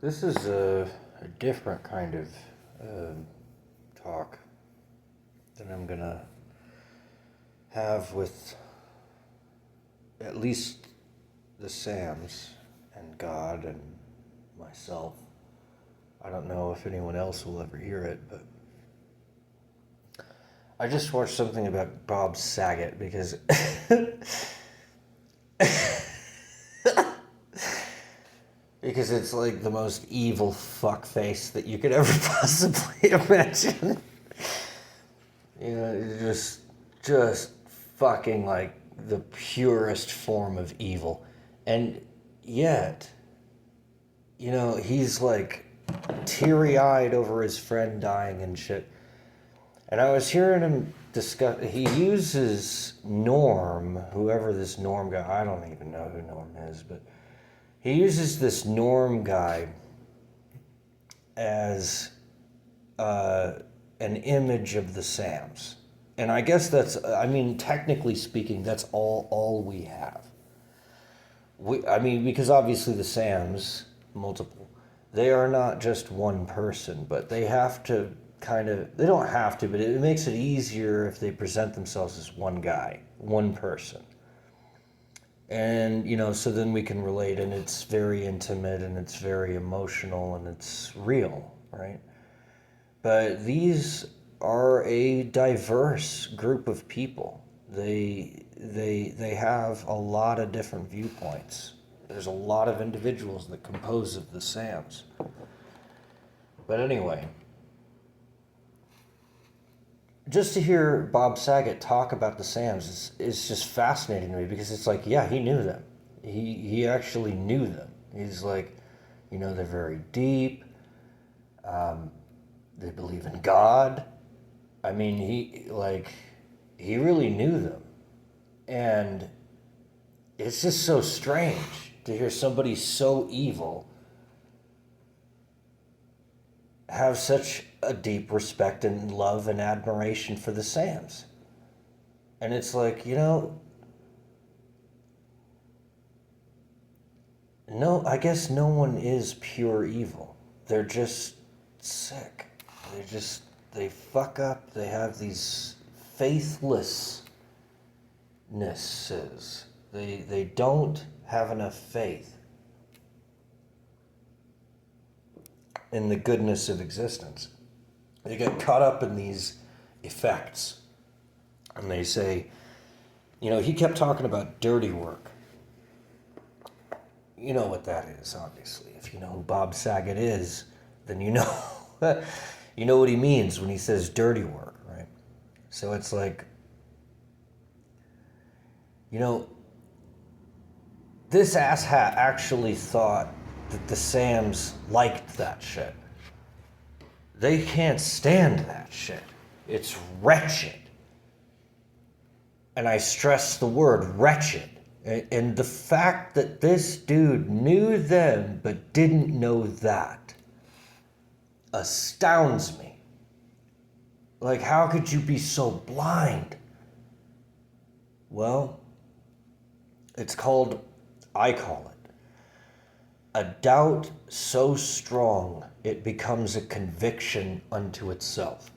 This is a different kind of talk than I'm gonna have with at least the Sams and God and myself. I don't know if anyone else will ever hear it, but I just watched something about Bob Saget because because it's like the most evil fuckface that you could ever possibly imagine. You know, just fucking like the purest form of evil. And yet, you know, he's like teary-eyed over his friend dying and shit. And I was hearing him discuss, he uses Norm, whoever this Norm guy, I don't even know who Norm is, but he uses this Norm guy as an image of the Sams. And I guess that's, I mean, technically speaking, that's all we have. Because obviously the Sams, multiple, they are not just one person, but they have to they don't have to, but it makes it easier if they present themselves as one guy, one person. And, you know, so then we can relate, and it's very intimate, and it's very emotional, and it's real, right? But these are a diverse group of people. They have a lot of different viewpoints. There's a lot of individuals that compose of the Sams. But anyway, just to hear Bob Saget talk about the Sams is just fascinating to me, because it's like, yeah, he knew them. He actually knew them. He's like, you know, they're very deep. They believe in God. I mean, he really knew them. And it's just so strange to hear somebody so evil have such a deep respect and love and admiration for the Sams. And it's like, you know, no, I guess no one is pure evil. They're just sick. They fuck up. They have these faithlessnesses. They don't have enough faith in the goodness of existence. They get caught up in these effects. And they say, you know, he kept talking about dirty work. You know what that is, obviously. If you know who Bob Saget is, then you know you know what he means when he says dirty work, right? So it's like, you know, this asshat actually thought that the Sams liked that shit. They can't stand that shit. It's wretched. And I stress the word wretched. And the fact that this dude knew them but didn't know that astounds me. Like, how could you be so blind? Well, I call it, a doubt so strong it becomes a conviction unto itself.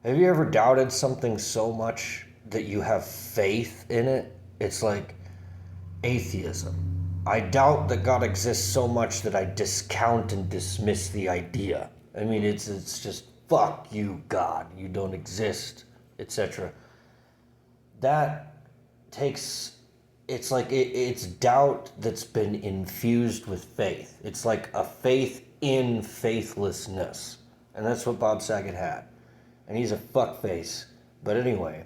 Have you ever doubted something so much that you have faith in it? It's like atheism. I doubt that God exists so much that I discount and dismiss the idea. I mean, it's just, fuck you, God. You don't exist, etc. That takes, it's like it's doubt that's been infused with faith. It's like a faith in faithlessness. And that's what Bob Saget had. And he's a fuckface. But anyway,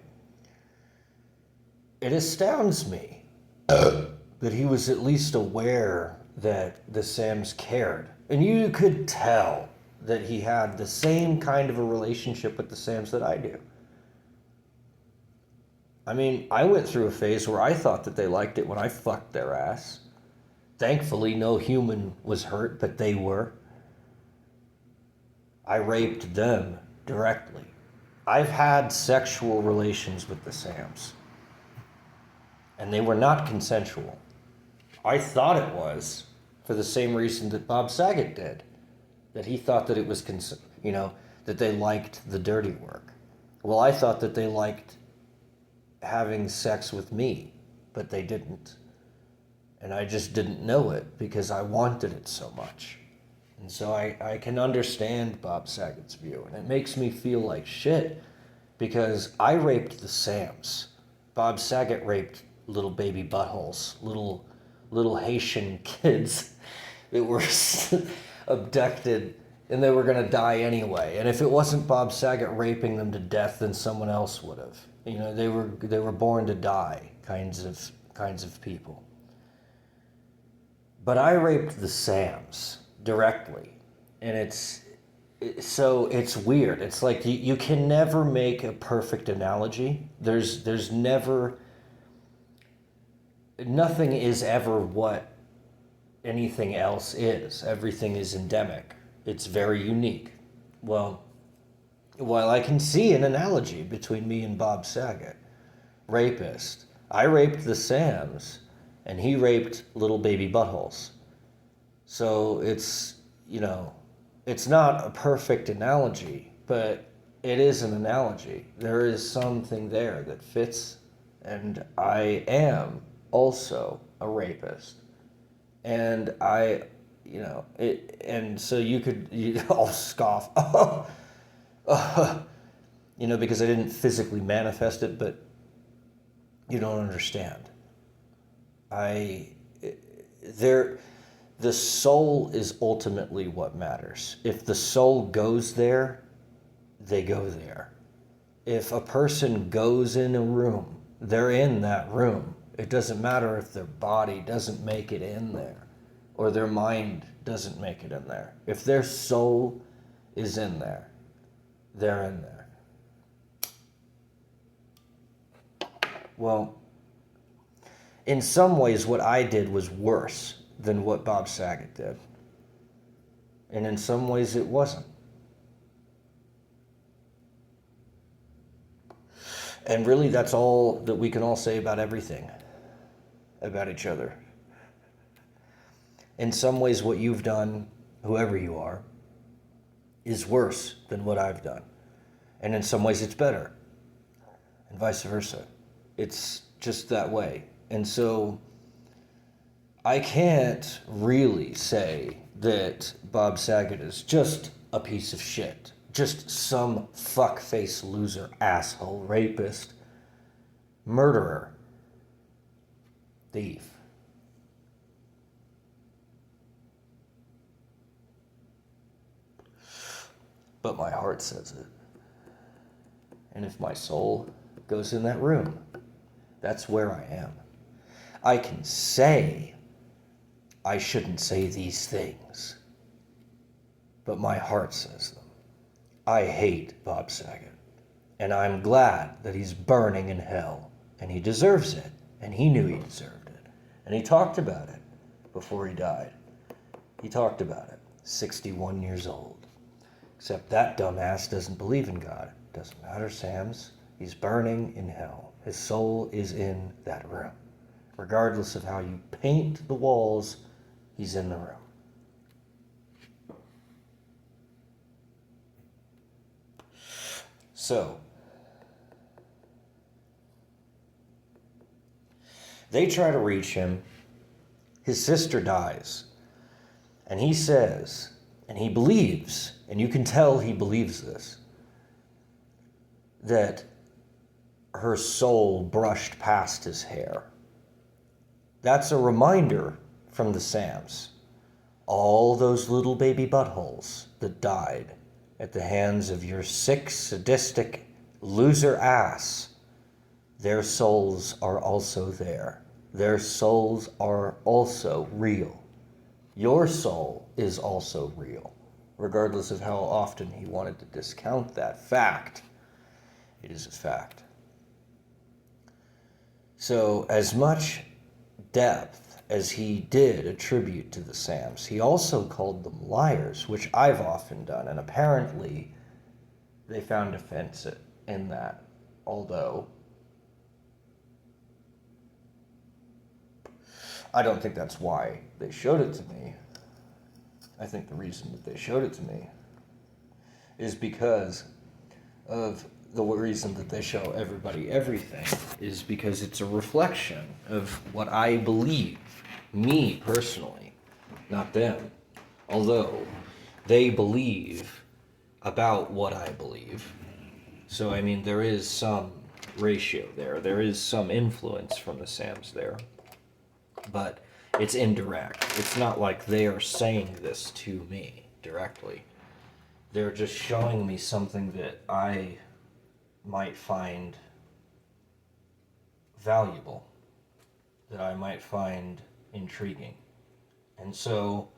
it astounds me that he was at least aware that the Sams cared. And you could tell that he had the same kind of a relationship with the Sams that I do. I mean, I went through a phase where I thought that they liked it when I fucked their ass. Thankfully, no human was hurt, but they were. I raped them directly. I've had sexual relations with the Sams. And they were not consensual. I thought it was. for the same reason that Bob Saget did, that he thought that it was, that they liked the dirty work. Well, I thought that they liked having sex with me, but they didn't. And I just didn't know it because I wanted it so much. And so I can understand Bob Saget's view, and it makes me feel like shit because I raped the Sams. Bob Saget raped little baby buttholes, little Haitian kids that were abducted, and they were going to die anyway. And if it wasn't Bob Saget raping them to death, then someone else would have. They were born to die kinds of people. But I raped the Sams directly, and it's weird. It's like you can never make a perfect analogy. There's never, nothing is ever what anything else is. Everything is endemic. It's very unique. Well, while I can see an analogy between me and Bob Saget, rapist, I raped the Sams, and he raped little baby buttholes. So it's not a perfect analogy, but it is an analogy. There is something there that fits, and I am also a rapist. And and so you all scoff, because I didn't physically manifest it, but you don't understand. The soul is ultimately what matters. If the soul goes there, they go there. If a person goes in a room, they're in that room. It doesn't matter if their body doesn't make it in there or their mind doesn't make it in there. If their soul is in there, they're in there. Well, in some ways, what I did was worse than what Bob Saget did. And in some ways, it wasn't. And really, that's all that we can all say about everything, about each other. In some ways, what you've done, whoever you are, is worse than what I've done. And in some ways, it's better. And vice versa. It's just that way. And so I can't really say that Bob Saget is just a piece of shit, just some fuckface loser, asshole, rapist, murderer, thief. But my heart says it. And if my soul goes in that room, that's where I am. I can say I shouldn't say these things, but my heart says them. I hate Bob Saget, and I'm glad that he's burning in hell, and he deserves it, and he knew he deserved it, and he talked about it before he died. He talked about it, 61 years old. Except that dumbass doesn't believe in God. Doesn't matter, Sam's. He's burning in hell. His soul is in that room. Regardless of how you paint the walls, he's in the room. So, they try to reach him. His sister dies. And he says, and he believes, and you can tell he believes this, that her soul brushed past his hair. That's a reminder from the Sams. All those little baby buttholes that died at the hands of your sick, sadistic, loser ass, their souls are also there. Their souls are also real. Your soul is also real, regardless of how often he wanted to discount that fact. It is a fact. So, as much depth as he did attribute to the Sams, he also called them liars, which I've often done, and apparently they found offense in that, although I don't think that's why they showed it to me. I think the reason that they showed it to me is because of the reason that they show everybody everything is because it's a reflection of what I believe, me personally, not them. Although they believe about what I believe. So, I mean, there is some ratio there. There is some influence from the Sams there. But it's indirect. It's not like they are saying this to me directly. They're just showing me something that I might find valuable, that I might find intriguing. And so,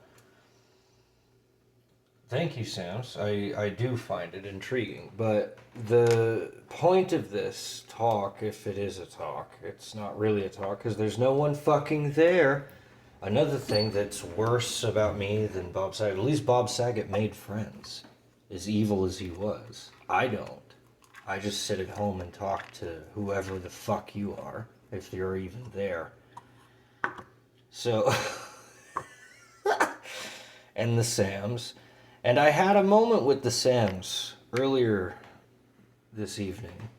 thank you, Sams. I do find it intriguing. But the point of this talk, if it is a talk, it's not really a talk because there's no one fucking there. Another thing that's worse about me than Bob Saget, at least Bob Saget made friends, as evil as he was. I don't. I just sit at home and talk to whoever the fuck you are, if you're even there. So, and the Sams. And I had a moment with the Sams earlier this evening.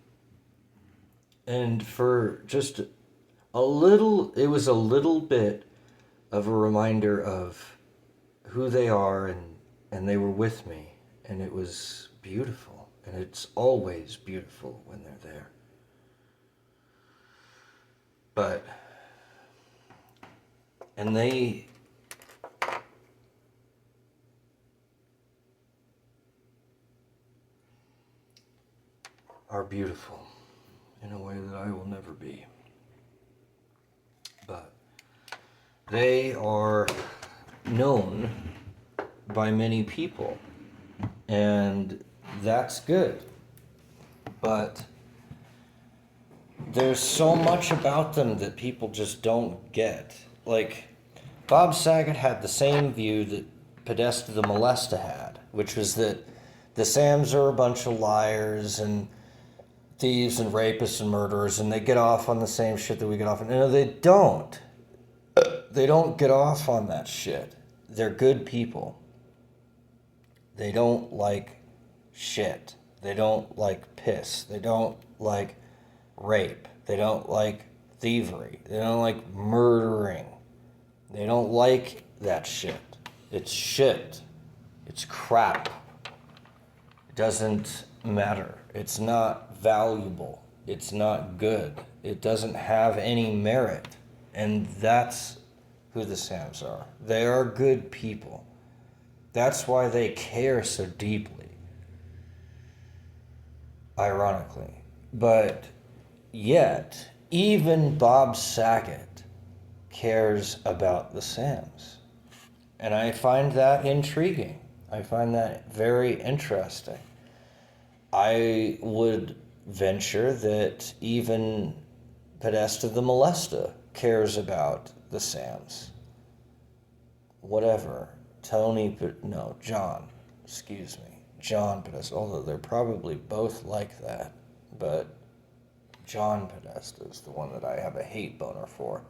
And for just a little, it was a little bit of a reminder of who they are, and they were with me. And it was beautiful. And it's always beautiful when they're there. But, and they are beautiful in a way that I will never be. But they are known by many people, and that's good. But there's so much about them that people just don't get. Like, Bob Saget had the same view that Podesta the Molesta had, which was that the Sams are a bunch of liars and thieves and rapists and murderers, and they get off on the same shit that we get off on. No, they don't. They don't get off on that shit. They're good people. They don't like shit. They don't like piss. They don't like rape. They don't like thievery. They don't like murdering. They don't like that shit. It's shit. It's crap. It doesn't matter. It's not valuable. It's not good. It doesn't have any merit. And that's who the Sams are. They are good people. That's why they care so deeply. Ironically. But yet, even Bob Saget cares about the Sams. And I find that intriguing. I find that very interesting. I would venture that even Podesta the Molesta cares about the Sams. Whatever. John Podesta, although they're probably both like that, but John Podesta is the one that I have a hate boner for.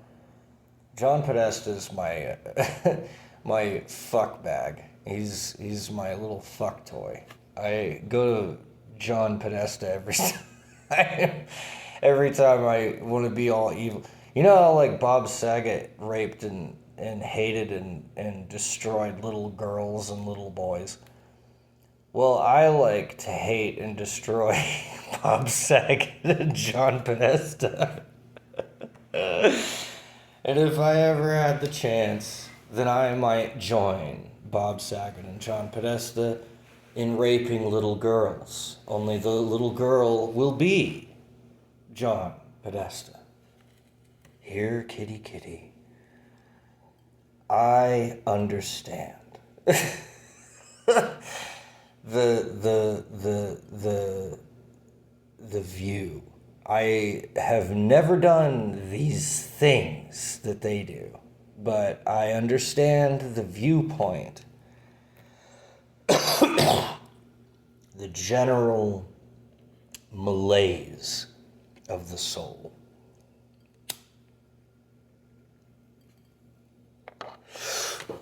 John Podesta is my my fuck bag. He's my little fuck toy. I go to John Podesta every time I want to be all evil. You know how like Bob Saget raped and hated and destroyed little girls and little boys? Well, I like to hate and destroy Bob Saget and John Podesta. And if I ever had the chance, then I might join Bob Saget and John Podesta in raping little girls. Only the little girl will be John Podesta. Here, kitty, kitty. I understand. the view. I have never done these things that they do, but I understand the viewpoint. The general malaise of the soul.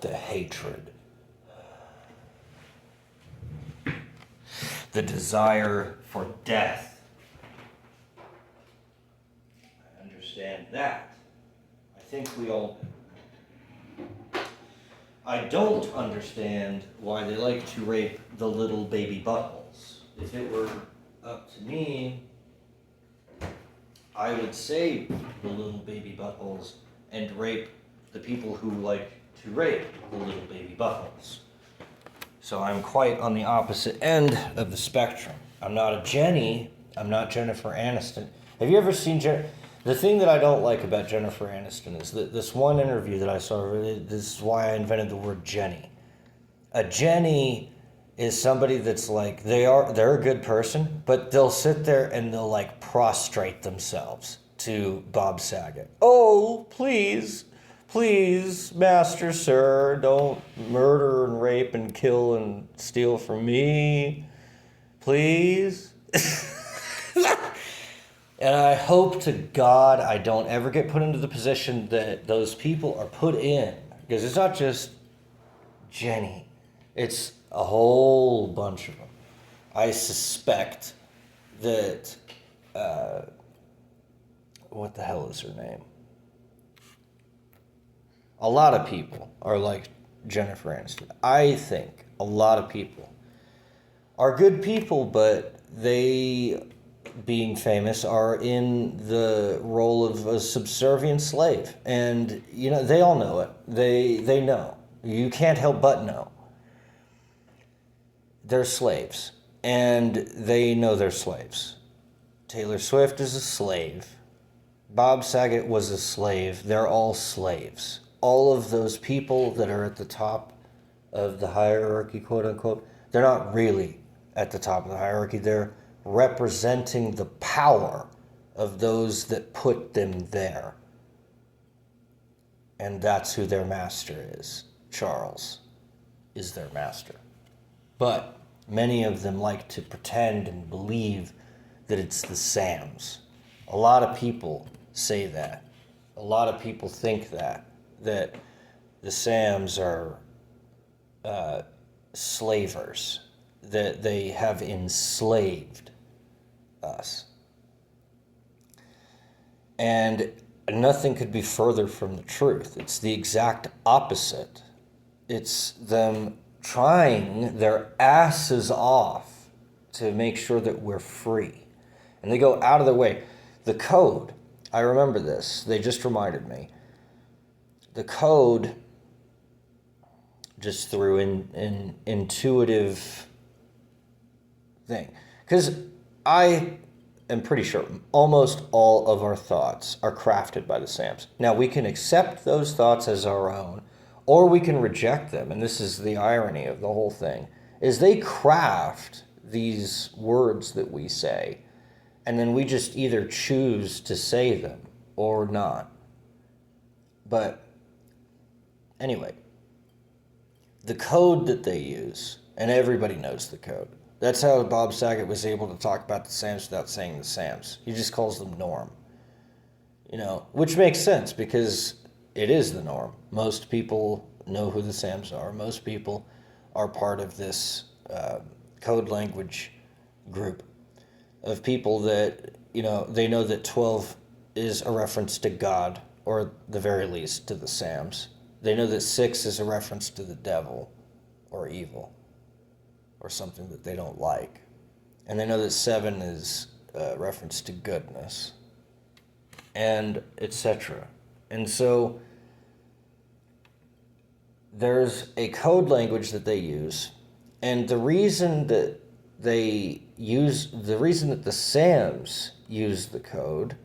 the hatred, the desire for death. I understand that. I think we all do. I don't understand why they like to rape the little baby buttholes. If it were up to me, I would save the little baby buttholes and rape the people who like to rape the little baby buttholes. So I'm quite on the opposite end of the spectrum. I'm not a Jenny. I'm not Jennifer Aniston. Have you ever seen The thing that I don't like about Jennifer Aniston is that this one interview that I saw, this is why I invented the word Jenny. A Jenny is somebody that's like, they're a good person, but they'll sit there and they'll like prostrate themselves to Bob Saget. Oh, please, master, sir, don't murder and rape and kill and steal from me. Please. And I hope to God I don't ever get put into the position that those people are put in. Because it's not just Jenny. It's a whole bunch of them. I suspect that, what the hell is her name? A lot of people are like Jennifer Aniston. I think a lot of people are good people, but they, being famous, are in the role of a subservient slave. And, you know, they all know it. They know. You can't help but know. They're slaves. And they know they're slaves. Taylor Swift is a slave. Bob Saget was a slave. They're all slaves. All of those people that are at the top of the hierarchy, quote unquote, they're not really at the top of the hierarchy. They're representing the power of those that put them there. And that's who their master is. Charles is their master. But many of them like to pretend and believe that it's the Sams. A lot of people say that. A lot of people think that the Sams are slavers, that they have enslaved us. And nothing could be further from the truth. It's the exact opposite. It's them trying their asses off to make sure that we're free. And they go out of their way. The code, I remember this. They just reminded me. The code, just through an intuitive thing. Because I am pretty sure almost all of our thoughts are crafted by the Sams. Now, we can accept those thoughts as our own, or we can reject them. And this is the irony of the whole thing, is they craft these words that we say, and then we just either choose to say them or not. But anyway, the code that they use, and everybody knows the code. That's how Bob Saget was able to talk about the Sams without saying the Sams. He just calls them norm. You know, which makes sense because it is the norm. Most people know who the Sams are. Most people are part of this code language group of people that, you know, they know that 12 is a reference to God, or the very least to the Sams. They know that 6 is a reference to the devil or evil or something that they don't like. And they know that 7 is a reference to goodness, and etc. And so there's a code language that they use, and the reason that the Sams use the code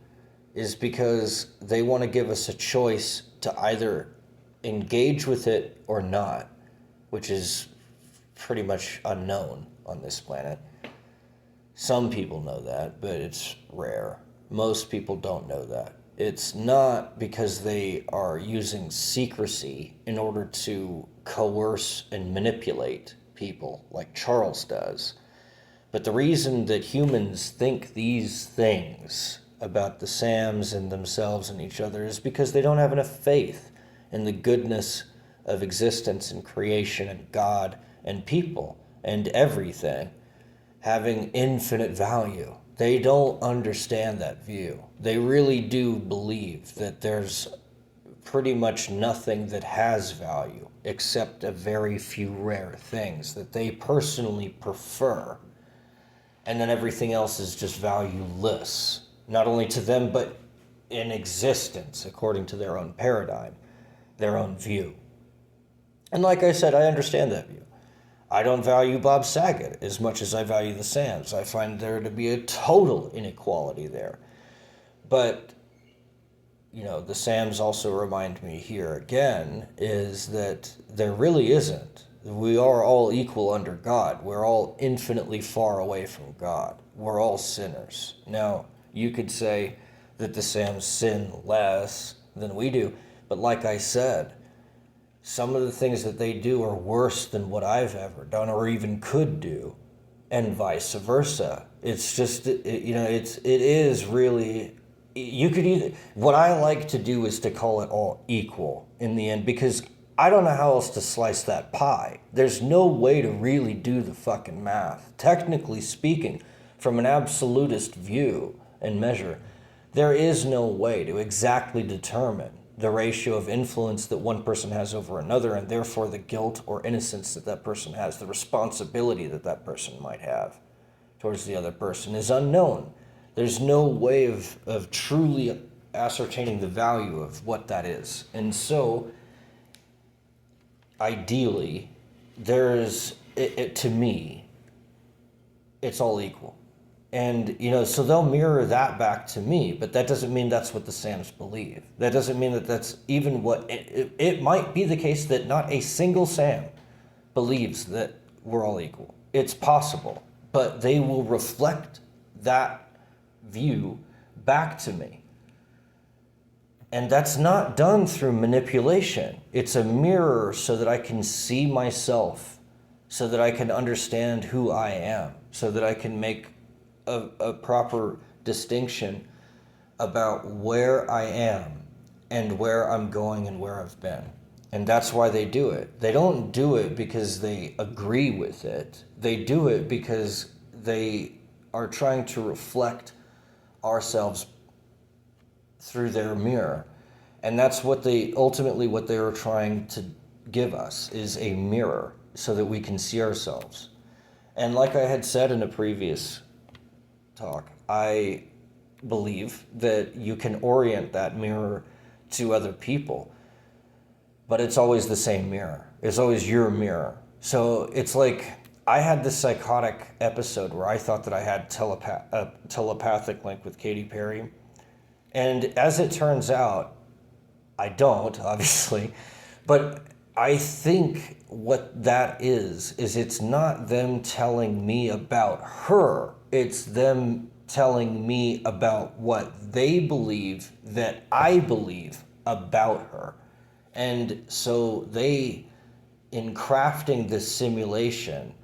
is because they want to give us a choice to either engage with it or not, which is pretty much unknown on this planet. Some people know that, but it's rare. Most people don't know that. It's not because they are using secrecy in order to coerce and manipulate people like Charles does. But the reason that humans think these things about the Sams and themselves and each other is because they don't have enough faith in the goodness of existence and creation and God and people and everything having infinite value. They don't understand that view. They really do believe that there's pretty much nothing that has value except a very few rare things that they personally prefer. And then everything else is just valueless, not only to them, but in existence, according to their own paradigm, their own view. And like I said, I understand that view. I don't value Bob Saget as much as I value the Sams. I find there to be a total inequality there. But, you know, the Sams also remind me here again is that there really isn't. We are all equal under God. We're all infinitely far away from God. We're all sinners. Now, you could say that the Sams sin less than we do, but like I said, some of the things that they do are worse than what I've ever done or even could do, and vice versa. It's just, it is really, you could either, what I like to do is to call it all equal in the end, because I don't know how else to slice that pie. There's no way to really do the fucking math. Technically speaking, from an absolutist view and measure, there is no way to exactly determine the ratio of influence that one person has over another, and therefore the guilt or innocence that that person has, the responsibility that that person might have towards the other person is unknown. There's no way of truly ascertaining the value of what that is. And so, ideally, to me, it's all equal. And, so they'll mirror that back to me, but that doesn't mean that's what the Sams believe. That doesn't mean that that's even what, it might be the case that not a single Sam believes that we're all equal. It's possible, but they will reflect that view back to me. And that's not done through manipulation. It's a mirror so that I can see myself, so that I can understand who I am, so that I can make a proper distinction about where I am and where I'm going and where I've been. And that's why they do it. They don't do it because they agree with it. They do it because they are trying to reflect ourselves through their mirror. And that's what ultimately what they are trying to give us is a mirror so that we can see ourselves. And like I had said in a previous talk, I believe that you can orient that mirror to other people, but it's always the same mirror. It's always your mirror. So it's like I had this psychotic episode where I thought that I had a telepathic link with Katy Perry. And as it turns out, I don't, obviously, but I think what that is it's not them telling me about her. It's them telling me about what they believe that I believe about her. And so they, in crafting this simulation,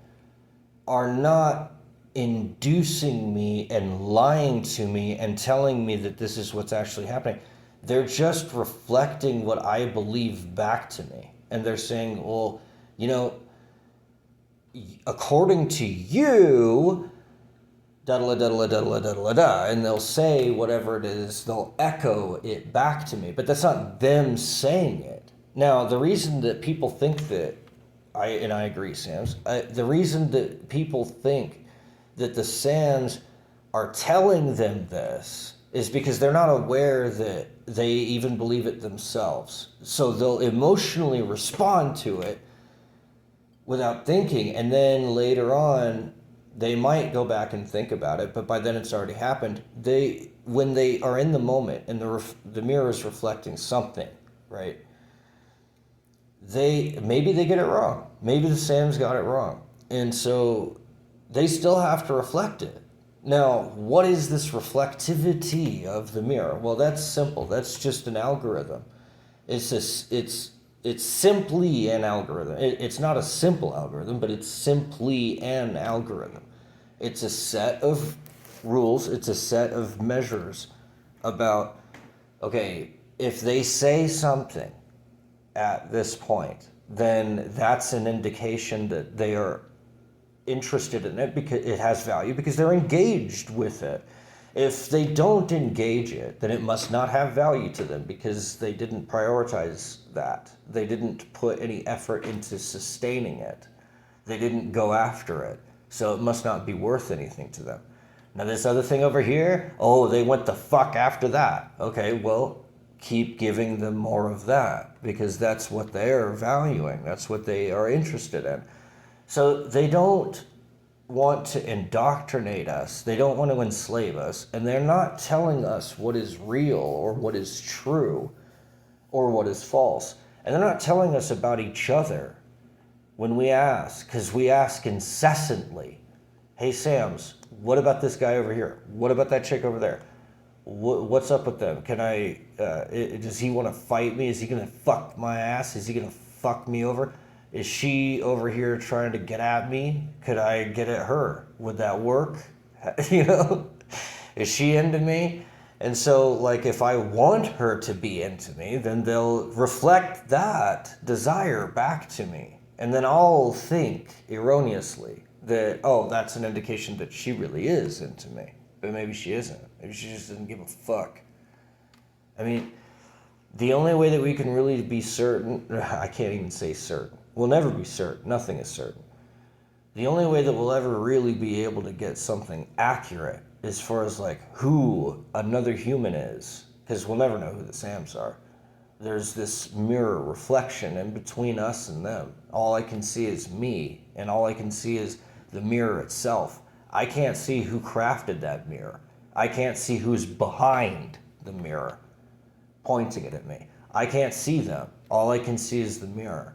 are not inducing me and lying to me and telling me that this is what's actually happening. They're just reflecting what I believe back to me. And they're saying, well, according to you, da-da-da-da-da-da-da-da-da, and they'll say whatever it is, they'll echo it back to me, but that's not them saying it. Now, the reason that people think that, I agree, Sams, the reason that people think that the Sams are telling them this is because they're not aware that they even believe it themselves. So they'll emotionally respond to it without thinking, and then later on, they might go back and think about it, but by then it's already happened. When they are in the moment and the mirror is reflecting something, right? Maybe they get it wrong. Maybe the Sams got it wrong. And so they still have to reflect it. Now, what is this reflectivity of the mirror? Well, that's simple. That's just an algorithm. It's simply an algorithm. It's not a simple algorithm, but it's simply an algorithm. It's a set of rules. It's a set of measures about, okay, if they say something, at this point, then that's an indication that they are interested in it because it has value, because they're engaged with it. If they don't engage it, then it must not have value to them because they didn't prioritize that. They didn't put any effort into sustaining it. They didn't go after it. So it must not be worth anything to them. Now this other thing over here, oh, they went the fuck after that. Okay, well, keep giving them more of that because that's what they're valuing. That's what they are interested in. So they don't want to indoctrinate us. They don't want to enslave us. And they're not telling us what is real or what is true or what is false. And they're not telling us about each other when we ask, because we ask incessantly, hey, Sams, what about this guy over here? What about that chick over there? What's up with them? Does he want to fight me? Is he going to fuck my ass? Is he going to fuck me over? Is she over here trying to get at me? Could I get at her? Would that work? Is she into me? And so, like, if I want her to be into me, then they'll reflect that desire back to me. And then I'll think erroneously that, oh, that's an indication that she really is into me. But maybe she isn't. Maybe she just doesn't give a fuck. I mean, the only way that we can really be certain, I can't even say certain. We'll never be certain. Nothing is certain. The only way that we'll ever really be able to get something accurate as far as like who another human is, because we'll never know who the Sams are. There's this mirror reflection in between us and them. All I can see is me, and all I can see is the mirror itself. I can't see who crafted that mirror. I can't see who's behind the mirror pointing it at me. I can't see them. All I can see is the mirror.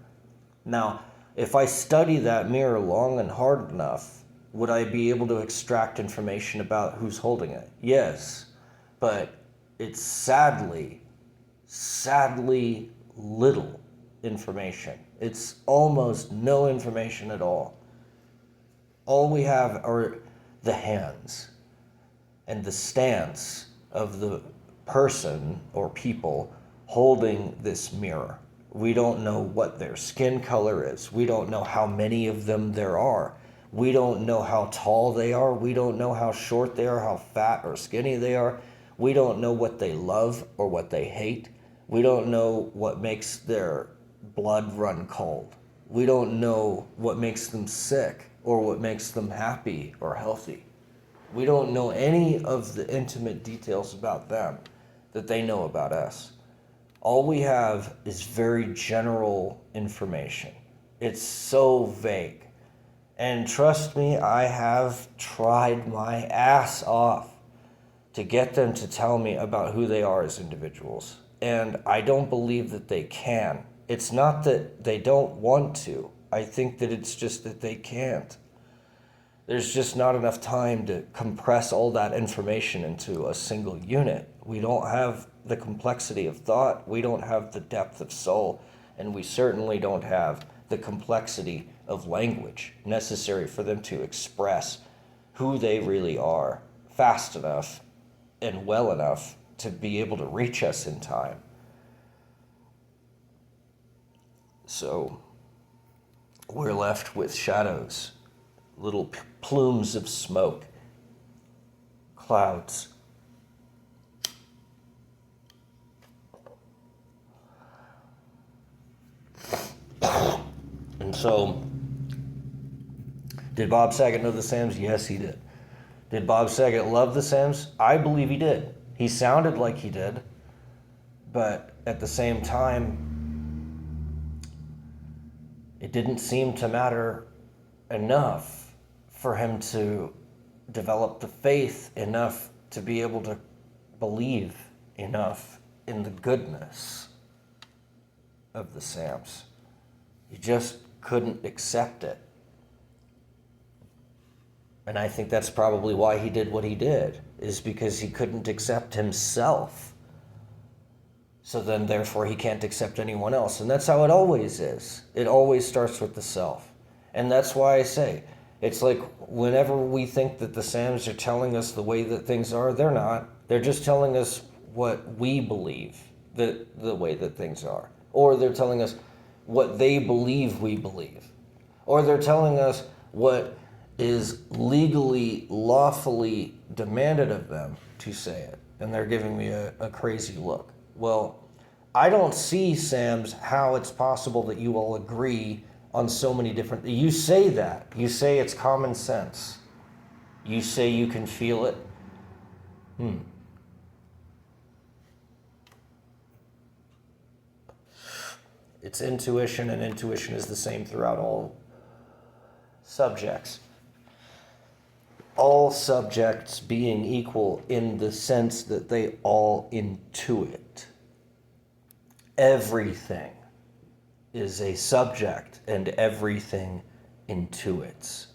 Now, if I study that mirror long and hard enough, would I be able to extract information about who's holding it? Yes, but it's sadly little information. It's almost no information at all. All we have are the hands and the stance of the person or people holding this mirror. We don't know what their skin color is. We don't know how many of them there are. We don't know how tall they are. We don't know how short they are, how fat or skinny they are. We don't know what they love or what they hate. We don't know what makes their blood run cold. We don't know what makes them sick or what makes them happy or healthy. We don't know any of the intimate details about them that they know about us. All we have is very general information. It's so vague. And trust me, I have tried my ass off to get them to tell me about who they are as individuals. And I don't believe that they can. It's not that they don't want to. I think that it's just that they can't. There's just not enough time to compress all that information into a single unit. We don't have the complexity of thought, we don't have the depth of soul, and we certainly don't have the complexity of language necessary for them to express who they really are fast enough and well enough to be able to reach us in time. So we're left with shadows, little plumes of smoke, clouds. And so, did Bob Saget know the Sams? Yes, he did. Did Bob Saget love the Sams? I believe he did. He sounded like he did, but at the same time, it didn't seem to matter enough for him to develop the faith enough to be able to believe enough in the goodness of the Sams. He just couldn't accept it. And I think that's probably why he did what he did, is because he couldn't accept himself. So then, therefore, he can't accept anyone else. And that's how it always is. It always starts with the self. And that's why I say, it's like whenever we think that the Sams are telling us the way that things are, they're not. They're just telling us what we believe that the way that things are. or they're telling us what they believe we believe, or they're telling us what is legally, lawfully demanded of them to say it, and they're giving me a crazy look. Well, I don't see, Sam's, how it's possible that you all agree on so many different... You say that. You say it's common sense. You say you can feel it. It's intuition, and intuition is the same throughout all subjects. All subjects being equal in the sense that they all intuit. Everything is a subject, and everything intuits,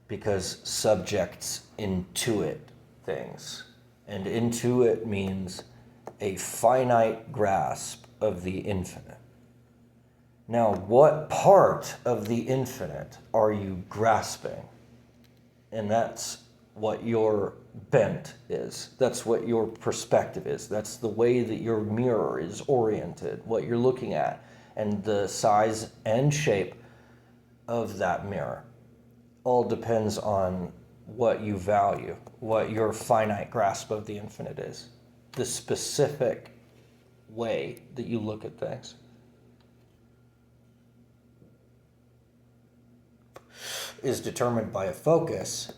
because subjects intuit things. And intuit means a finite grasp of the infinite. Now, what part of the infinite are you grasping? And that's what your bent is. That's what your perspective is. That's the way that your mirror is oriented, what you're looking at, and the size and shape of that mirror all depends on what you value, what your finite grasp of the infinite is, the specific way that you look at things. Is determined by a focus,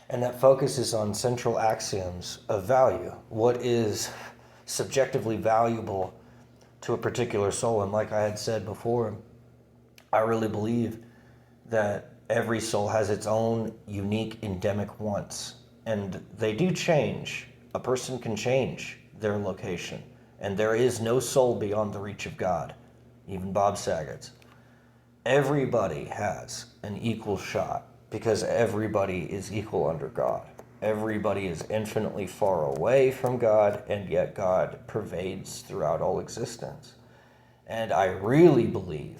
and that focus is on central axioms of value. What is subjectively valuable to a particular soul? And like I had said before, I really believe that every soul has its own unique endemic wants, and they do change. A person can change their location, and there is no soul beyond the reach of God, even Bob Saget's. Everybody has an equal shot because everybody is equal under God. Everybody is infinitely far away from God, and yet God pervades throughout all existence. And I really believe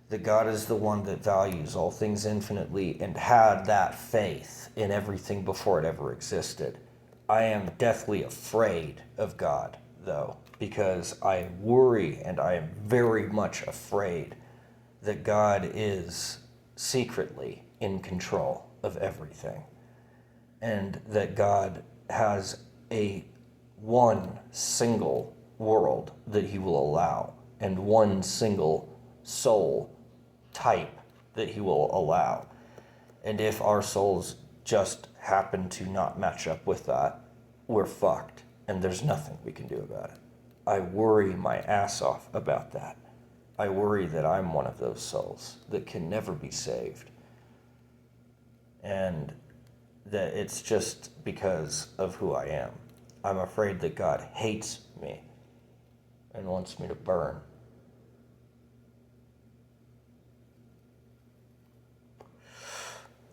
that God is the one that values all things infinitely and had that faith in everything before it ever existed. I am deathly afraid of God, though, because I worry, and I am very much afraid that God is secretly in control of everything, and that God has a one single world that he will allow, and one single soul type that he will allow. And if our souls just happen to not match up with that, we're fucked, and there's nothing we can do about it. I worry my ass off about that. I worry that I'm one of those souls that can never be saved. And that it's just because of who I am. I'm afraid that God hates me and wants me to burn.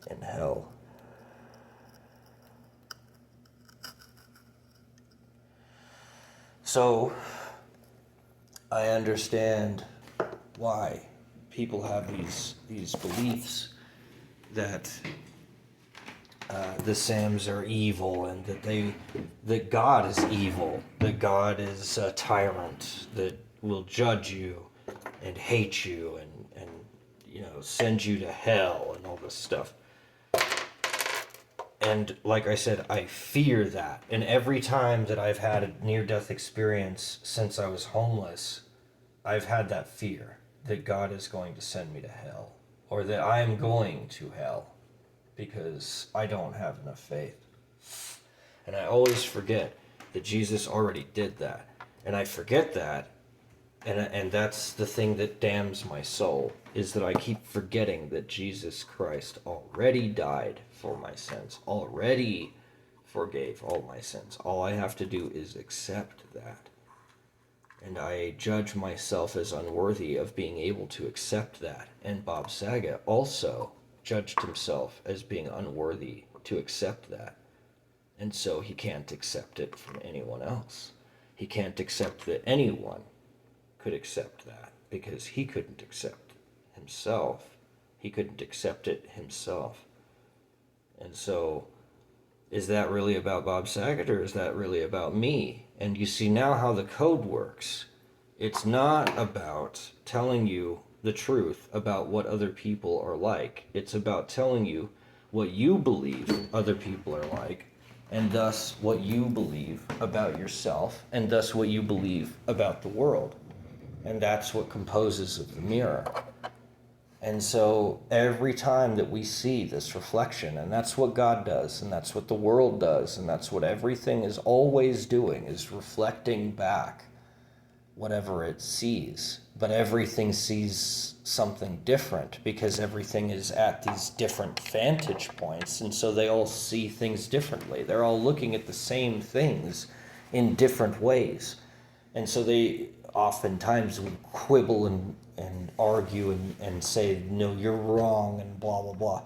In hell. So, I understand why people have these beliefs that the Sams are evil, and that God is evil, that God is a tyrant that will judge you and hate you and send you to hell and all this stuff. And like I said, I fear that. And every time that I've had a near-death experience since I was homeless, I've had that fear that God is going to send me to hell, or that I'm going to hell because I don't have enough faith. And I always forget that Jesus already did that. And I forget that, and that's the thing that damns my soul, is that I keep forgetting that Jesus Christ already died for my sins, already forgave all my sins. All I have to do is accept that. And I judge myself as unworthy of being able to accept that. And Bob Saget also judged himself as being unworthy to accept that. And so he can't accept it from anyone else. He can't accept that anyone could accept that, because he couldn't accept himself. He couldn't accept it himself. And so, is that really about Bob Saget, or is that really about me And you see now how the code works. It's not about telling you the truth about what other people are like. It's about telling you what you believe other people are like, and thus what you believe about yourself, and thus what you believe about the world. And that's what composes of the mirror. And so every time that we see this reflection, and that's what God does, and that's what the world does, and that's what everything is always doing, is reflecting back whatever it sees. But everything sees something different because everything is at these different vantage points, and so they all see things differently. They're all looking at the same things in different ways. And so they oftentimes will quibble and argue and say, no, you're wrong, and blah, blah, blah.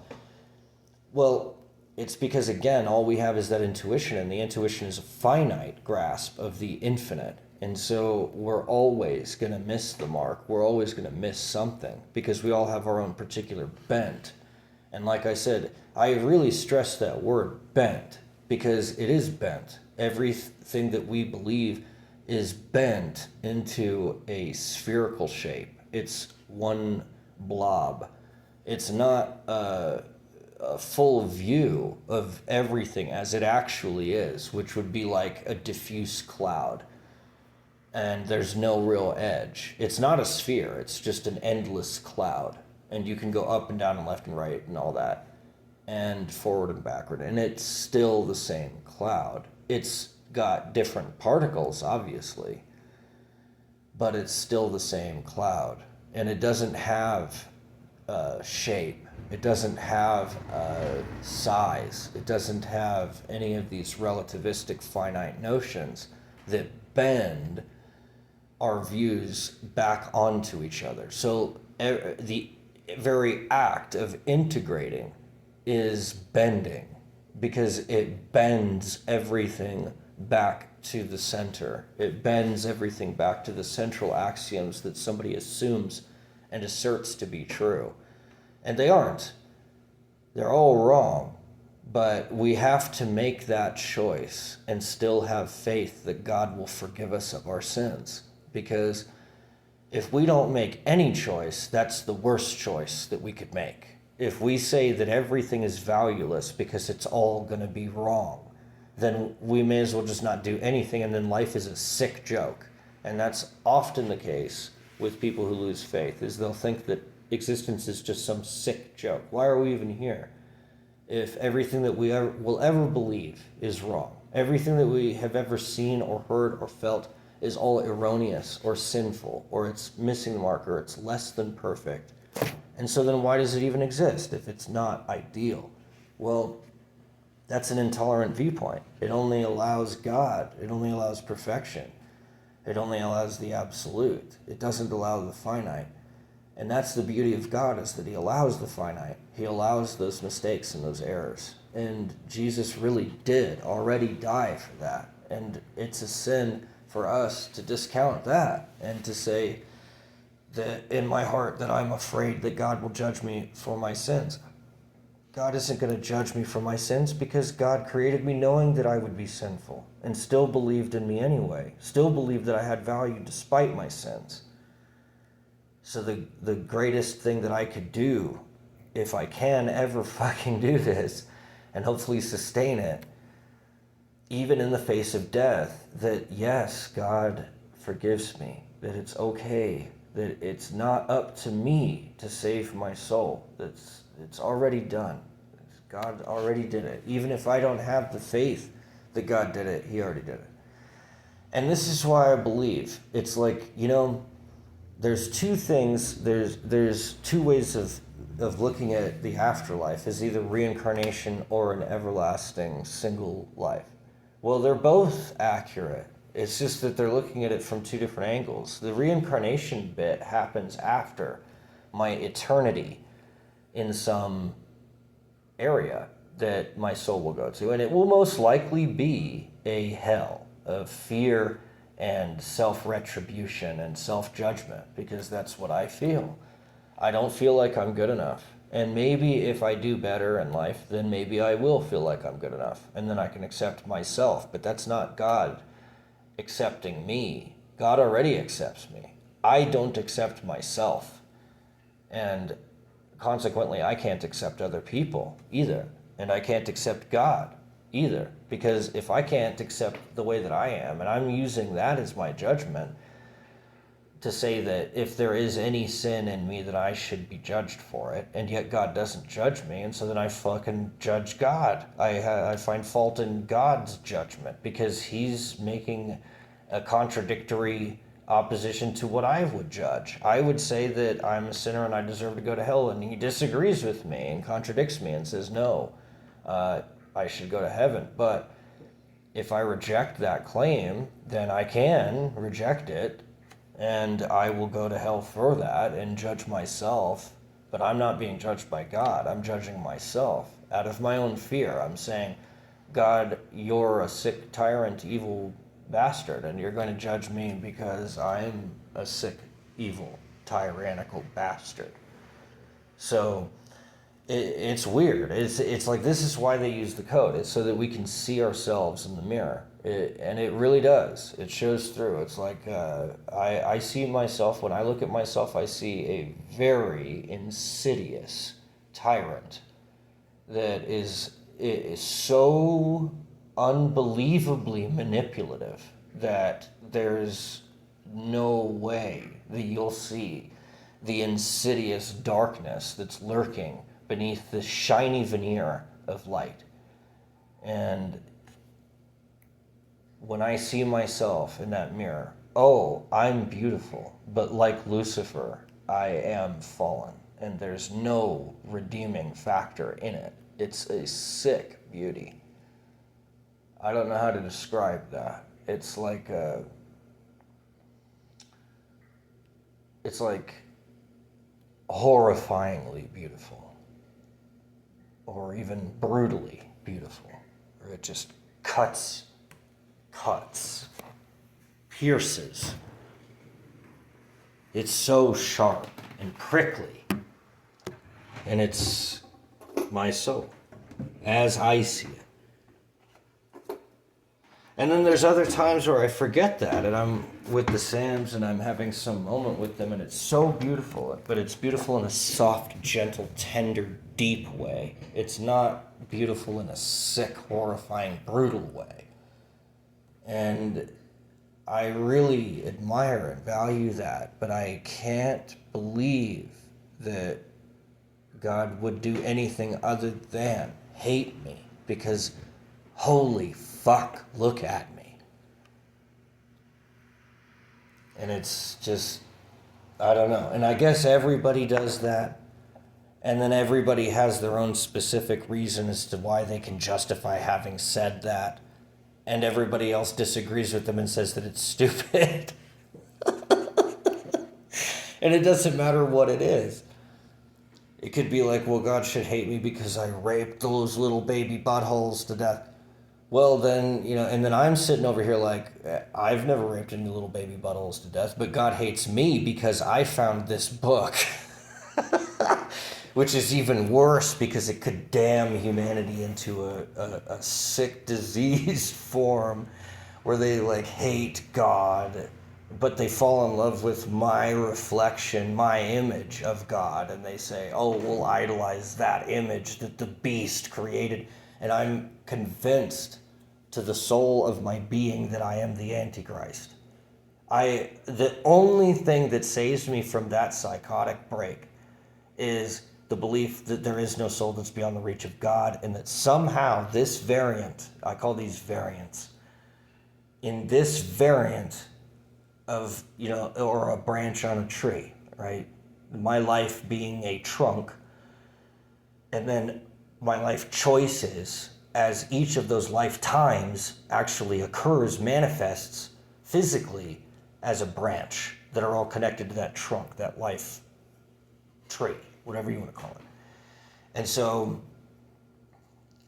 Well, it's because, again, all we have is that intuition, and the intuition is a finite grasp of the infinite. And so we're always going to miss the mark. We're always going to miss something because we all have our own particular bent. And like I said, I really stress that word bent because it is bent. Everything that we believe is bent into a spherical shape. It's one blob. It's not a full view of everything as it actually is, which would be like a diffuse cloud. And there's no real edge. It's not a sphere, it's just an endless cloud. And you can go up and down and left and right and all that, and forward and backward, and it's still the same cloud. It's got different particles, obviously, but it's still the same cloud. And it doesn't have shape. It doesn't have size. It doesn't have any of these relativistic finite notions that bend our views back onto each other. So the very act of integrating is bending because it bends everything back to the center. It bends everything back to the central axioms that somebody assumes and asserts to be true. And they aren't. They're all wrong. But we have to make that choice and still have faith that God will forgive us of our sins. Because if we don't make any choice, that's the worst choice that we could make. If we say that everything is valueless because it's all going to be wrong, then we may as well just not do anything, and then life is a sick joke. And that's often the case with people who lose faith, is they'll think that existence is just some sick joke. Why are we even here? If everything that we will ever believe is wrong, everything that we have ever seen or heard or felt is all erroneous or sinful, or it's missing the mark, or it's less than perfect. And so then why does it even exist if it's not ideal? Well, that's an intolerant viewpoint. It only allows God. It only allows perfection. It only allows the absolute. It doesn't allow the finite. And that's the beauty of God, is that he allows the finite. He allows those mistakes and those errors. And Jesus really did already die for that. And it's a sin for us to discount that and to say that in my heart that I'm afraid that God will judge me for my sins. God isn't going to judge me for my sins because God created me knowing that I would be sinful and still believed in me anyway, still believed that I had value despite my sins. So the greatest thing that I could do, if I can ever fucking do this, and hopefully sustain it, even in the face of death, that yes, God forgives me, that it's okay, that it's not up to me to save my soul, that's it's already done. God already did it. Even if I don't have the faith that God did it, he already did it. And this is why I believe. It's like, there's two things, there's two ways of looking at the afterlife, is either reincarnation or an everlasting single life. Well, they're both accurate. It's just that they're looking at it from two different angles. The reincarnation bit happens after my eternity in some area that my soul will go to, and it will most likely be a hell of fear and self-retribution and self-judgment, because that's what I feel. I don't feel like I'm good enough. And maybe if I do better in life, then maybe I will feel like I'm good enough, and then I can accept myself. But that's not God. accepting me. God already accepts me. I don't accept myself. And consequently, I can't accept other people either. And I can't accept God either. Because if I can't accept the way that I am, and I'm using that as my judgment to say that if there is any sin in me that I should be judged for it, and yet God doesn't judge me, and so then I fucking judge God. I find fault in God's judgment because he's making a contradictory opposition to what I would judge. I would say that I'm a sinner and I deserve to go to hell, and he disagrees with me and contradicts me and says, no, I should go to heaven. But if I reject that claim, then I can reject it, and I will go to hell for that and judge myself. But I'm not being judged by God. I'm judging myself out of my own fear. I'm saying, God, you're a sick, tyrant, evil bastard, and you're going to judge me because I'm a sick, evil, tyrannical bastard. So it's weird. It's like, this is why they use the code. It's so that we can see ourselves in the mirror. And it really does. It shows through. It's like I see myself, when I look at myself, I see a very insidious tyrant that is so unbelievably manipulative that there's no way that you'll see the insidious darkness that's lurking beneath the shiny veneer of light. And when I see myself in that mirror, oh, I'm beautiful, but like Lucifer, I am fallen, and there's no redeeming factor in it. It's a sick beauty. I don't know how to describe that. It's like horrifyingly beautiful, or even brutally beautiful, or it just cuts, pierces. It's so sharp and prickly, and it's my soul as I see it. And then there's other times where I forget that, and I'm with the Sams and I'm having some moment with them, and it's so beautiful, but it's beautiful in a soft, gentle, tender, deep way. It's not beautiful in a sick, horrifying, brutal way. And I really admire and value that, but I can't believe that God would do anything other than hate me, because holy fuck, look at me. And it's just, I don't know. And I guess everybody does that. And then everybody has their own specific reason as to why they can justify having said that. And everybody else disagrees with them and says that it's stupid. And it doesn't matter what it is. It could be like, well, God should hate me because I raped those little baby buttholes to death. Well, then, and then I'm sitting over here like, I've never raped any little baby buttholes to death, but God hates me because I found this book. Which is even worse because it could damn humanity into a sick, diseased form where they hate God, but they fall in love with my reflection, my image of God, and they say, oh, we'll idolize that image that the beast created. And I'm convinced to the soul of my being that I am the Antichrist. The only thing that saves me from that psychotic break is the belief that there is no soul that's beyond the reach of God, and that somehow this variant, I call these variants, in this variant of, or a branch on a tree, right? My life being a trunk, and then my life choices as each of those lifetimes actually occurs, manifests physically as a branch that are all connected to that trunk, that life tree, whatever you want to call it. And so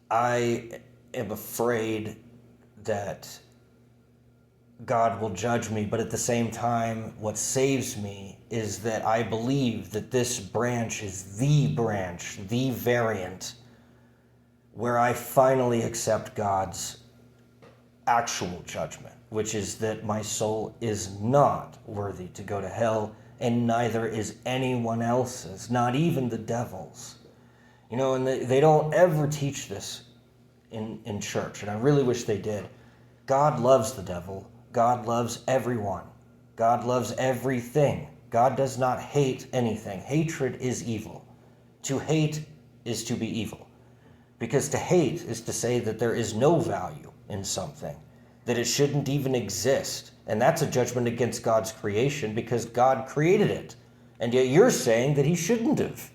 I am afraid that God will judge me, but at the same time, what saves me is that I believe that this branch is the branch, the variant, where I finally accept God's actual judgment. which is that my soul is not worthy to go to hell, and neither is anyone else's, not even the devil's. You know, and they don't ever teach this in church, and I really wish they did. God loves the devil. God loves everyone. God loves everything. God does not hate anything. Hatred is evil. To hate is to be evil. Because to hate is to say that there is no value in something, that it shouldn't even exist. And that's a judgment against God's creation because God created it. And yet you're saying that he shouldn't have.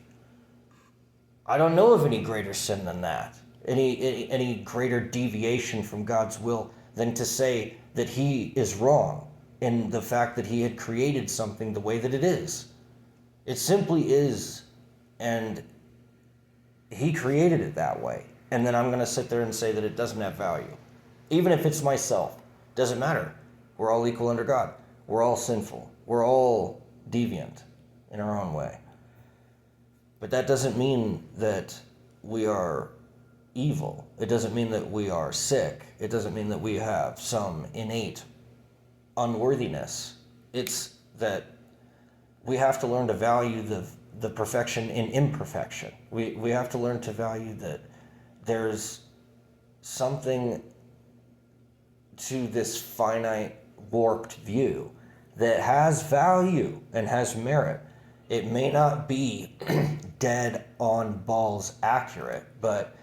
I don't know of any greater sin than that, any greater deviation from God's will than to say that he is wrong in the fact that he had created something the way that it is. It simply is, and he created it that way. And then I'm going to sit there and say that it doesn't have value. Even if it's myself, doesn't matter. We're all equal under God. We're all sinful. We're all deviant in our own way. But that doesn't mean that we are evil. It doesn't mean that we are sick. It doesn't mean that we have some innate unworthiness. It's that we have to learn to value the perfection in imperfection. We have to learn to value that there's something to this finite, warped view that has value and has merit. It may not be dead on balls accurate, but